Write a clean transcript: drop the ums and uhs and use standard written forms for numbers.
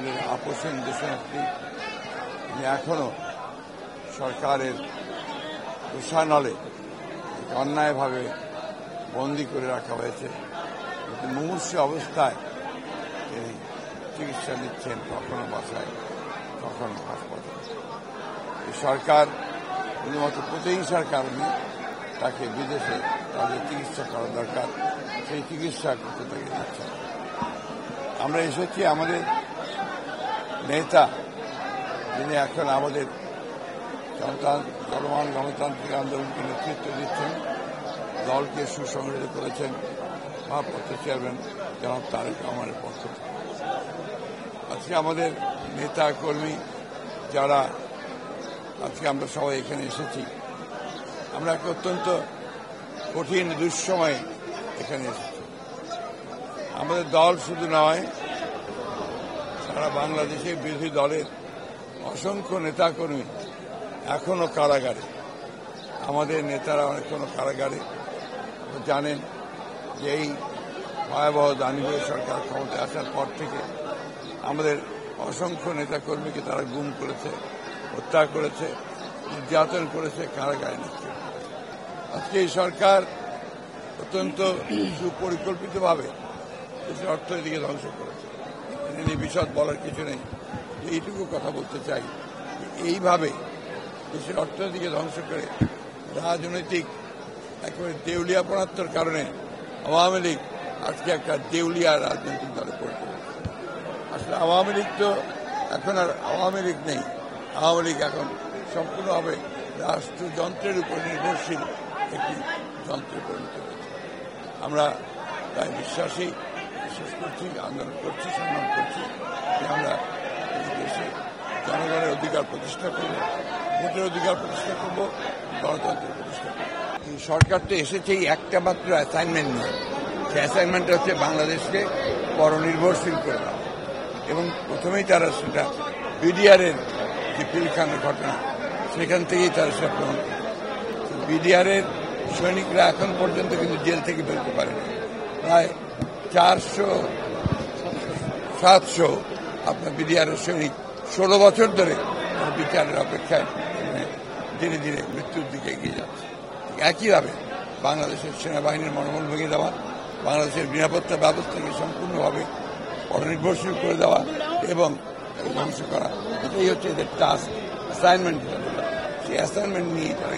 আমাদের আপোষহীন দেশনেত্রী, তিনি এখনো সরকারের রোষানলে অন্যায়ভাবে বন্দী করে রাখা হয়েছে। মুমূর্ষ অবস্থায় তিনি চিকিৎসা নিচ্ছেন, কখনো বাসায় কখনো হাসপাতালে। এই সরকার শুধুমাত্র প্রতিহিংসার কারণে তাকে বিদেশে তাদের চিকিৎসা করা দরকার, সেই চিকিৎসা করতে তাকে দিচ্ছে। আমরা এসেছি আমাদের নেতা, যিনি এখন আমাদের চলমান গণতান্ত্রিক আন্দোলনকে নেতৃত্ব দিচ্ছেন, দলকে সুসংগঠিত করেছেন ভারপ্রাপ্ত চেয়ারম্যান জনাব তারেক রহমানের পক্ষ থেকে। আজকে আমাদের নেতা কর্মী যারা আজকে আমরা সবাই এখানে এসেছি, আমরা একটা অত্যন্ত কঠিন দুঃসময়ে এখানে এসেছি। আমাদের দল শুধু নয়, সারা বাংলাদেশে বিরোধী দলের অসংখ্য নেতাকর্মী এখনো কারাগারে। আমাদের নেতারা এখনো কারাগারে। জানেন যে এই ভয়াবহ দানবীয় সরকার ক্ষমতায় আসার পর থেকে আমাদের অসংখ্য নেতাকর্মীকে তারা গুম করেছে, হত্যা করেছে, নির্যাতন করেছে, কারাগারে নিচ্ছে। আজকে এই সরকার অত্যন্ত সুপরিকল্পিতভাবে দেশের অর্থনীতিকে ধ্বংস করেছে। এখানে বিশদ বলার কিছু নেই, এইটুকু কথা বলতে চাই। এইভাবে দেশের অর্থনীতিকে ধ্বংস করে রাজনৈতিক একেবারে দেউলিয়াপনাত্মর কারণে আওয়ামী লীগ আজকে একটা দেউলিয়া রাজনৈতিক দলে পরিণত হয়েছে। আসলে আওয়ামী লীগ তো এখন আর আওয়ামী লীগ নেই। আওয়ামী লীগ এখন সম্পূর্ণভাবে রাষ্ট্রযন্ত্রের উপর নির্ভরশীল একটি যন্ত্রে পরিণত হয়েছে। আমরা তাই বিশ্বাস করছি, আন্দোলন করছি, সম্মান করছি যে আমরা এই দেশে জনগণের অধিকার প্রতিষ্ঠা করব, ভোটের অধিকার প্রতিষ্ঠা করব, গণতন্ত্রের প্রতিষ্ঠা করব। এই সরকার তো এসেছে একটা মাত্র অ্যাসাইনমেন্ট নয়। সে অ্যাসাইনমেন্টটা হচ্ছে বাংলাদেশকে পরনির্ভরশীল করে দেওয়া। এবং প্রথমেই তারা সেটা বিডিআরের যে পিলখানার ঘটনা, সেখান থেকেই তারা সেটা প্রমাণ করে। বিডিআরের সৈনিকরা এখন পর্যন্ত কিন্তু জেল থেকে বেরোতে পারেনি। প্রায় 400-700 আপনার বিডিআরের সৈনিক 16 বছর ধরে বিচারের অপেক্ষায় ধীরে ধীরে মৃত্যুর দিকে এগিয়ে যাচ্ছে। একইভাবে বাংলাদেশের সেনাবাহিনীর মনোবল ভেঙে দেওয়া, বাংলাদেশের নিরাপত্তা ব্যবস্থাকে সম্পূর্ণভাবে পরনির্ভরশীল করে দেওয়া এবং ধ্বংস করা, এটাই হচ্ছে এদের টাস্ক, অ্যাসাইনমেন্ট। সেই অ্যাসাইনমেন্ট নিয়ে তারা